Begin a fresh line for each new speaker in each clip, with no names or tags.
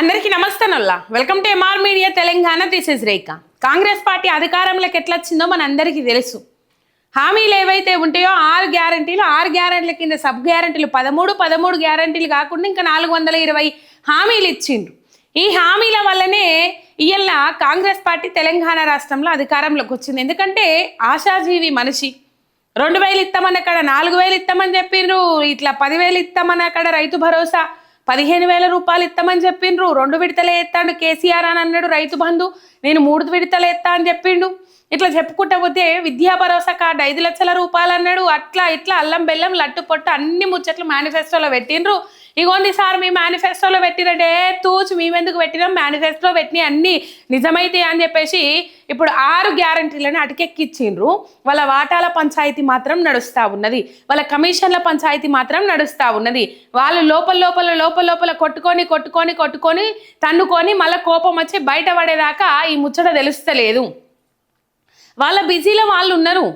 అందరికీ నమస్తేనల్లా welcome to MR media Telangana. This is Rekha. Congress party అధికారంలోకి ఎట్లా వచ్చిందో మన అందరికీ తెలుసు. హామీలు ఏవైతే ఉంటాయో 6 గ్యారెంటీల కింద సబ్ గ్యారెంటీలు 13 గ్యారెంటీలు కాకుండా ఇంకా 420 హామీలు ఇచ్చిండ్రు. ఈ హామీల వల్లనే ఇయ్యాల కాంగ్రెస్ పార్టీ తెలంగాణ రాష్ట్రంలో అధికారంలోకి వచ్చింది. ఎందుకంటే ఆశాజీవి మనిషి 2000 ఇస్తామన్న కాడ 4000 ఇస్తామని చెప్పిండ్రు, ఇట్లా 10,000 ఇస్తామన్న కాడ రైతు భరోసా 15,000 రూపాయలు ఇస్తామని చెప్పిండ్రు. 2 విడతలే ఎత్తాడు కేసీఆర్ అని అన్నాడు. రైతు బంధు నేను 3 విడతలు ఎత్తా అని చెప్పిండు. ఇట్లా చెప్పుకుంటా పోతే విద్యా భరోసా కార్డు 5 లక్షల రూపాయలు అన్నాడు. అట్లా ఇట్లా అల్లం బెల్లం లట్టు పొట్టు అన్ని ముచ్చట్లు మేనిఫెస్టోలో పెట్టిండ్రు. ఇగోండి సార్ మీ మేనిఫెస్టోలో పెట్టినట్టే తూచి మేమెందుకు పెట్టినాం, మేనిఫెస్టోలో పెట్టిన అన్ని నిజమైతే అని చెప్పేసి ఇప్పుడు 6 గ్యారెంటీలను అటకెక్కిచ్చిండ్రు. వాళ్ళ వాటాల పంచాయతీ మాత్రం నడుస్తూ ఉన్నది, వాళ్ళ కమిషన్ల పంచాయతీ మాత్రం నడుస్తూ ఉన్నది. వాళ్ళు లోపల కొట్టుకొని తన్నుకొని మళ్ళీ కోపం వచ్చి బయట పడేదాకా ఈ ముచ్చట తెలుస్తలేదు. వాళ్ళ బిజీలో వాళ్ళు ఉన్నారు,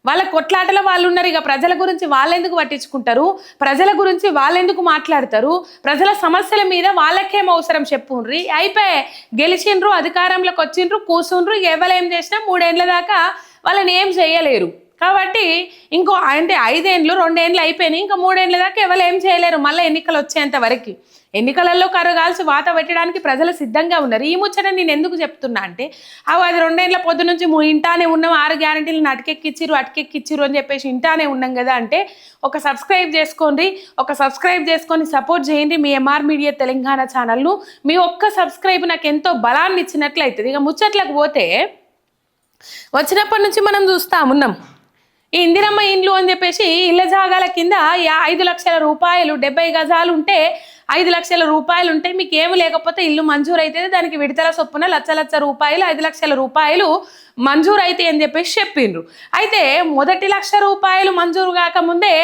వాళ్ళ కొట్లాటలో వాళ్ళు ఉన్నారు. ఇక ప్రజల గురించి వాళ్ళెందుకు పట్టించుకుంటారు, ప్రజల గురించి వాళ్ళెందుకు మాట్లాడతారు, ప్రజల సమస్యల మీద వాళ్ళకేం అవసరం చెప్పుండ్రి. అయిపోయి గెలిచిండ్రు, అధికారంలోకి వచ్చిండ్రు, కూర్చుండ్రు. ఎవరేం చేసినా 3 ఏళ్ళ దాకా వాళ్ళని ఏం చేయలేరు. కాబట్టి ఇంకో అంటే 5 ఏళ్ళు 2 ఏళ్ళు అయిపోయినాయి, ఇంకా 3 ఏళ్ళ దాకా ఎవరు ఏం చేయలేరు. మళ్ళీ ఎన్నికలు వచ్చేంత వరకు ఎన్నికలలో కరుగాల్సి వాత పెట్టడానికి ప్రజలు సిద్ధంగా ఉన్నారు. ఈ ముచ్చట నేను ఎందుకు చెప్తున్నా అంటే అది 2 ఏళ్ళ పొద్దు నుంచి ఇంటానే ఉన్నాం, 6 గ్యారెంటీలను అటకెక్కిచ్చిరు అని చెప్పేసి ఇంటానే ఉన్నాం కదా అంటే ఒక సబ్స్క్రైబ్ చేసుకొని సపోర్ట్ చేయండి మీ ఎంఆర్ మీడియా తెలంగాణ ఛానల్ను. మీ ఒక్క సబ్స్క్రైబ్ నాకు ఎంతో బలాన్ని ఇచ్చినట్లు అవుతుంది. ఇక ముచ్చట్లకు పోతే వచ్చినప్పటి నుంచి మనం చూస్తా ఉన్నాం ఈ ఇందిరమ్మ ఇండ్లు అని చెప్పేసి ఇళ్ళ జాగాల కింద 5 లక్షల రూపాయలు 70 గజాలు ఉంటే 5 లక్షల రూపాయలు ఉంటే మీకు ఏమి లేకపోతే ఇల్లు మంజూరు అయితే దానికి విడతల చొప్పున లక్ష రూపాయలు 5 లక్షల రూపాయలు మంజూరు అయితే అని చెప్పేసి చెప్పిండ్రు. అయితే మొదటి 1,00,000 రూపాయలు మంజూరు కాకముందే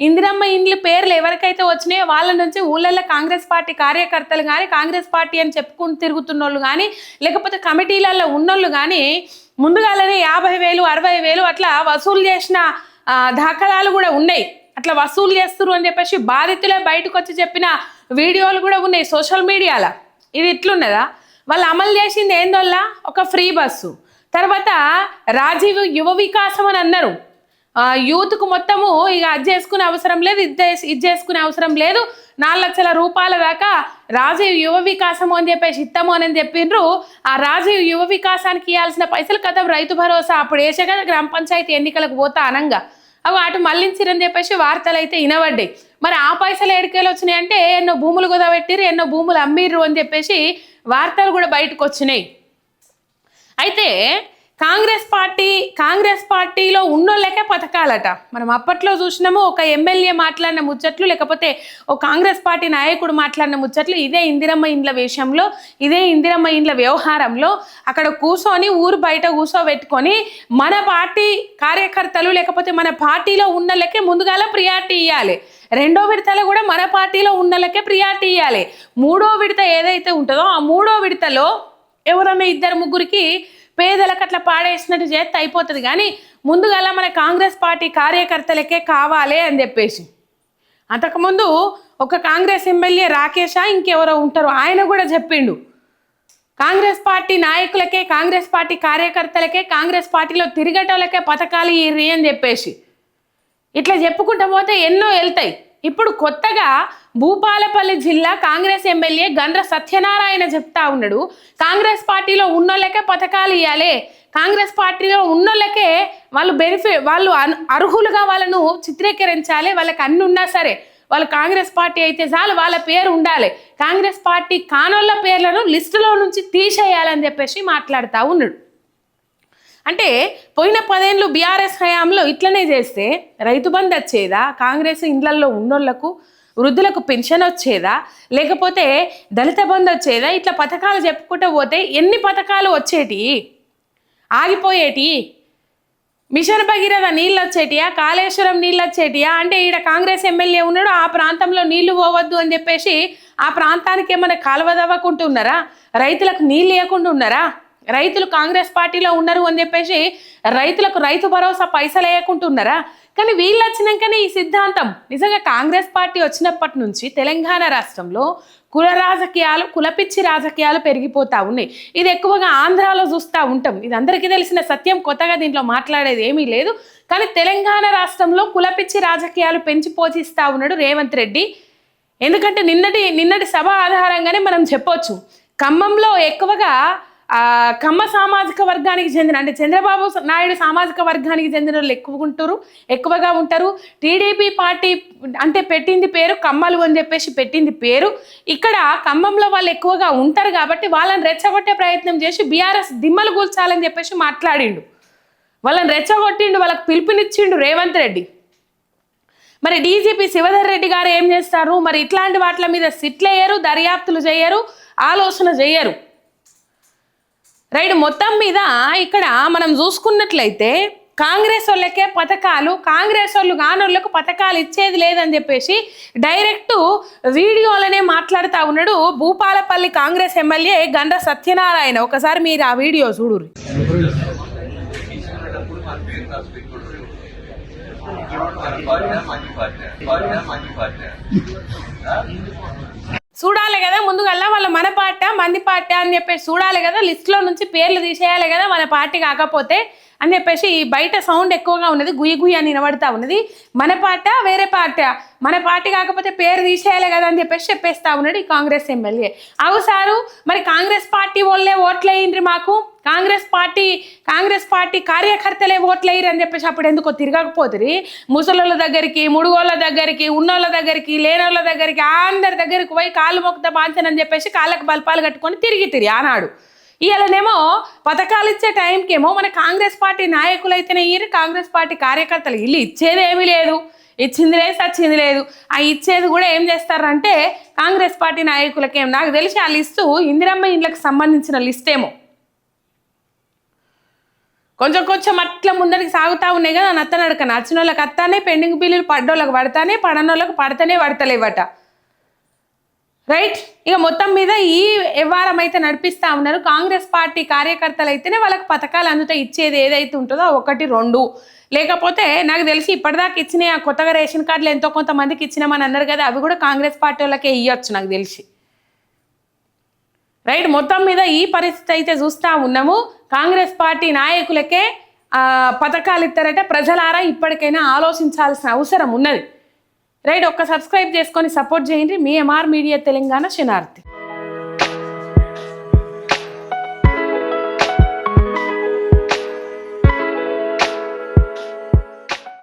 ఇందిరమ్మ ఇండ్లు పేర్లు ఎవరికైతే వచ్చినాయో వాళ్ళ నుంచి ఊళ్ళల్లో కాంగ్రెస్ పార్టీ కార్యకర్తలు కానీ కాంగ్రెస్ పార్టీ అని చెప్పుకుని తిరుగుతున్న వాళ్ళు కానీ లేకపోతే కమిటీలలో ఉన్నోళ్ళు కానీ ముందుగానే 50,000 60,000 అట్లా వసూలు చేసిన దాఖలాలు కూడా ఉన్నాయి. అట్లా వసూలు చేస్తున్నారు అని చెప్పేసి బాధితులే బయటకు వచ్చి చెప్పిన వీడియోలు కూడా ఉన్నాయి సోషల్ మీడియాలో. ఇది ఇట్లున్నదా? వాళ్ళు అమలు చేసింది ఏందోల్లా ఒక ఫ్రీ బస్సు, తర్వాత రాజీవ్ యువ వికాసం అని అన్నారు. యూత్కు మొత్తము ఇక అది చేసుకునే అవసరం లేదు, ఇది చేసుకునే అవసరం లేదు, 4 లక్షల రూపాయల దాకా రాజీవ్ యువ వికాసము అని చెప్పేసి ఇస్తాము అని చెప్పిండ్రు. ఆ రాజీవ్ యువ వికాసానికి ఇవ్వాల్సిన పైసలు కథ రైతు భరోసా అప్పుడు వేసే కదా గ్రామ పంచాయతీ ఎన్నికలకు పోతా అనంగా అవి అటు మళ్ళించిరని చెప్పేసి వార్తలు అయితే వినబడ్డాయి. మరి ఆ పైసలు ఎడికేలు వచ్చినాయి అంటే ఎన్నో భూములు కుదబెట్టిరు, ఎన్నో భూములు అమ్మిర్రు అని చెప్పేసి వార్తలు కూడా బయటకు వచ్చినాయి. అయితే కాంగ్రెస్ పార్టీలో ఉన్నోళ్ళకే పథకాలట. మనం అప్పట్లో చూసినాము ఒక ఎమ్మెల్యే మాట్లాడిన ముచ్చట్లు, లేకపోతే ఒక కాంగ్రెస్ పార్టీ నాయకుడు మాట్లాడిన ముచ్చట్లు. ఇదే ఇందిరమ్మ ఇండ్ల విషయంలో, ఇదే ఇందిరమ్మ ఇండ్ల వ్యవహారంలో అక్కడ కూర్చొని ఊరు బయట కూర్చోబెట్టుకొని మన పార్టీ కార్యకర్తలు లేకపోతే మన పార్టీలో ఉన్నోళ్ళకే ముందుగాల ప్రియారిటీ ఇవ్వాలి. 2వ విడతలో కూడా మన పార్టీలో ఉన్నోళ్ళకే ప్రియారిటీ ఇవ్వాలి. 3వ విడత ఏదైతే ఉంటుందో ఆ 3వ విడతలో ఎవరన్నా 2-3కి పేదలకు అట్లా పాడేసినట్టు చేస్తే అయిపోతుంది. కానీ ముందుగా మన కాంగ్రెస్ పార్టీ కార్యకర్తలకే కావాలి అని చెప్పేసి అంతకుముందు ఒక కాంగ్రెస్ ఎమ్మెల్యే రాకేషా ఇంకెవరో ఉంటారు ఆయన కూడా చెప్పిండు కాంగ్రెస్ పార్టీ నాయకులకే కాంగ్రెస్ పార్టీ కార్యకర్తలకే కాంగ్రెస్ పార్టీలో తిరిగేటోళ్ళకే పథకాలు ఇర్రి అని చెప్పేసి. ఇట్లా చెప్పుకుంటూ పోతే ఎన్నో వెళ్తాయి. ఇప్పుడు కొత్తగా భూపాలపల్లి జిల్లా కాంగ్రెస్ ఎమ్మెల్యే గండ్ర సత్యనారాయణ చెప్తా ఉన్నాడు కాంగ్రెస్ పార్టీలో ఉన్నోళ్ళకే పథకాలు ఇవ్వాలి, కాంగ్రెస్ పార్టీలో ఉన్నోళ్ళకే వాళ్ళు అర్హులుగా వాళ్ళను చిత్రీకరించాలి, వాళ్ళకి అన్ని ఉన్నా సరే వాళ్ళు కాంగ్రెస్ పార్టీ అయితే చాలు వాళ్ళ పేరు ఉండాలి, కాంగ్రెస్ పార్టీ కానోళ్ళ పేర్లను లిస్టులో నుంచి తీసేయాలని చెప్పేసి మాట్లాడుతూ ఉన్నాడు. అంటే పోయిన 10 ఏళ్ళు బీఆర్ఎస్ హయాంలో ఇట్లనే చేస్తే రైతు బంధు వచ్చేదా, కాంగ్రెస్ ఇండ్లల్లో ఉన్నోళ్లకు వృద్ధులకు పెన్షన్ వచ్చేదా, లేకపోతే దళిత బంధు వచ్చేదా? ఇట్లా పథకాలు చెప్పుకుంటూ పోతే ఎన్ని పథకాలు వచ్చేటి ఆగిపోయేటి? మిషన్ భగీరథ నీళ్ళు వచ్చేటియా, కాళేశ్వరం నీళ్ళు వచ్చేటియా? అంటే ఈడ కాంగ్రెస్ ఎమ్మెల్యే ఉన్నాడు ఆ ప్రాంతంలో నీళ్లు పోవద్దు అని చెప్పేసి ఆ ప్రాంతానికి ఏమైనా కాలువ తవ్వకుంటున్నారా? రైతులకు నీళ్ళు ఇవ్వకుండా ఉన్నారా? రైతులు కాంగ్రెస్ పార్టీలో ఉన్నారు అని చెప్పేసి రైతులకు రైతు భరోసా పైసలు వేయకుంటున్నారా? కానీ వీళ్ళు వచ్చినాకనే ఈ సిద్ధాంతం నిజంగా కాంగ్రెస్ పార్టీ వచ్చినప్పటి నుంచి తెలంగాణ రాష్ట్రంలో కుల రాజకీయాలు, కులపిచ్చి రాజకీయాలు పెరిగిపోతూ ఉన్నాయి. ఇది ఎక్కువగా ఆంధ్రాలో చూస్తూ ఉంటాం. ఇది అందరికీ తెలిసిన సత్యం, కొత్తగా దీంట్లో మాట్లాడేది ఏమీ లేదు. కానీ తెలంగాణ రాష్ట్రంలో కులపిచ్చి రాజకీయాలు పెంచి పోషిస్తూ ఉన్నాడు రేవంత్ రెడ్డి. ఎందుకంటే నిన్నటి సభ ఆధారంగానే మనం చెప్పొచ్చు, ఖమ్మంలో ఎక్కువగా కమ్మ సామాజిక వర్గానికి చెందిన, అంటే చంద్రబాబు నాయుడు సామాజిక వర్గానికి చెందిన వాళ్ళు ఎక్కువగా ఉంటారు. టీడీపీ పార్టీ అంటే పెట్టింది పేరు కమ్మలు అని చెప్పేసి పెట్టింది పేరు. ఇక్కడ ఖమ్మంలో వాళ్ళు ఎక్కువగా ఉంటారు కాబట్టి వాళ్ళని రెచ్చగొట్టే ప్రయత్నం చేసి బీఆర్ఎస్ దిమ్మలు కూల్చాలని చెప్పేసి మాట్లాడిండు. వాళ్ళని రెచ్చగొట్టిండు, వాళ్ళకి పిలుపునిచ్చిండు రేవంత్ రెడ్డి. మరి డీజీపీ శివధర్ రెడ్డి గారు ఏం చేస్తారు? మరి ఇట్లాంటి వాటి మీద సిట్లు వేయరు, దర్యాప్తులు చేయరు, ఆలోచన చేయరు. రైట్, మొత్తం మీద ఇక్కడ మనం చూసుకున్నట్లయితే కాంగ్రెస్ వాళ్ళకే పథకాలు, కాంగ్రెస్ వాళ్ళు కానోళ్ళకు పథకాలు ఇచ్చేది లేదని చెప్పేసి డైరెక్ట్ వీడియోలనే మాట్లాడుతూ ఉన్నాడు భూపాలపల్లి కాంగ్రెస్ ఎమ్మెల్యే గండ్ర సత్యనారాయణ. ఒకసారి మీరు ఆ వీడియో చూడుర్రి. చూడాలి కదా ముందుగల్లా వాళ్ళ మన పార్టీ మంది పార్టీ అని చెప్పేసి చూడాలి కదా, లిస్ట్లో నుంచి పేర్లు తీసేయాలి కదా మన పార్టీ కాకపోతే అని చెప్పేసి బయట సౌండ్ ఎక్కువగా ఉన్నది, గుయ్యి గుయ్యి అని వినబడతా ఉన్నది. మన పార్టీ వేరే పార్టీ, మన పార్టీ కాకపోతే పేరు తీసేయాలి కదా అని చెప్పేస్తా ఉన్నాడు ఈ కాంగ్రెస్ ఎమ్మెల్యే. అవు సారు, మరి కాంగ్రెస్ పార్టీ వాళ్ళే ఓట్లేయండ్రి, మాకు కాంగ్రెస్ పార్టీ కార్యకర్తలే ఓట్లేయరు అని చెప్పేసి అప్పుడు ఎందుకో తిరగకపోతుంది. ముసలోళ్ళ దగ్గరికి, ముడుగోళ్ళ దగ్గరికి, ఉన్నోళ్ళ దగ్గరికి, లేనోళ్ళ దగ్గరికి, అందరి దగ్గరికి పోయి కాళ్ళు మొక్కుతా బాంచనని చెప్పేసి కాళ్ళకు బల్పాలు కట్టుకొని తిరిగి ఆనాడు. ఇవాళనేమో పథకాలు ఇచ్చే టైంకేమో మన కాంగ్రెస్ పార్టీ నాయకులు అయితేనే ఇయ్యరు, కాంగ్రెస్ పార్టీ కార్యకర్తలు ఇల్లు ఇచ్చేది ఏమీ లేదు, ఇచ్చింది లేదు, సచ్చింది లేదు. ఆ ఇచ్చేది కూడా ఏం చేస్తారంటే కాంగ్రెస్ పార్టీ నాయకులకేం, నాకు తెలిసి ఆ లిస్టు ఇందిరమ్మ ఇండ్లకు సంబంధించిన లిస్ట్ ఏమో కొంచెం అట్లా ముందరికి సాగుతూ ఉన్నాయి కదా. నత్తనడక నచ్చిన వాళ్ళకి అత్తానే, పెండింగ్ బిల్లులు పడ్డోళ్ళకి పడతానే, పడనోళ్ళకి పడతలేవట. రైట్, ఇక మొత్తం మీద ఈ వ్యవహారం అయితే నడిపిస్తూ ఉన్నారు. కాంగ్రెస్ పార్టీ కార్యకర్తలు అయితేనే వాళ్ళకి పథకాలు అందుతా ఇచ్చేది ఏదైతే ఉంటుందో 1, 2, లేకపోతే నాకు తెలిసి ఇప్పటిదాకా ఇచ్చినాయి, కొత్తగా రేషన్ కార్డులు ఎంతో కొంతమందికి ఇచ్చినామని అన్నారు కదా, అవి కూడా కాంగ్రెస్ పార్టీ వాళ్ళకే ఇవ్వచ్చు నాకు తెలిసి. రైట్, మొత్తం మీద ఈ పరిస్థితి అయితే చూస్తూ ఉన్నాము. కాంగ్రెస్ పార్టీ నాయకులకే పథకాలు ఇస్తారట. ప్రజలారా ఇప్పటికైనా ఆలోచించాల్సిన అవసరం ఉన్నది. రైట్, ఒక్క సబ్స్క్రైబ్ చేసుకొని సపోర్ట్ చేయండి. మీ ఎంఆర్ మీడియా తెలంగాణ శనార్థి.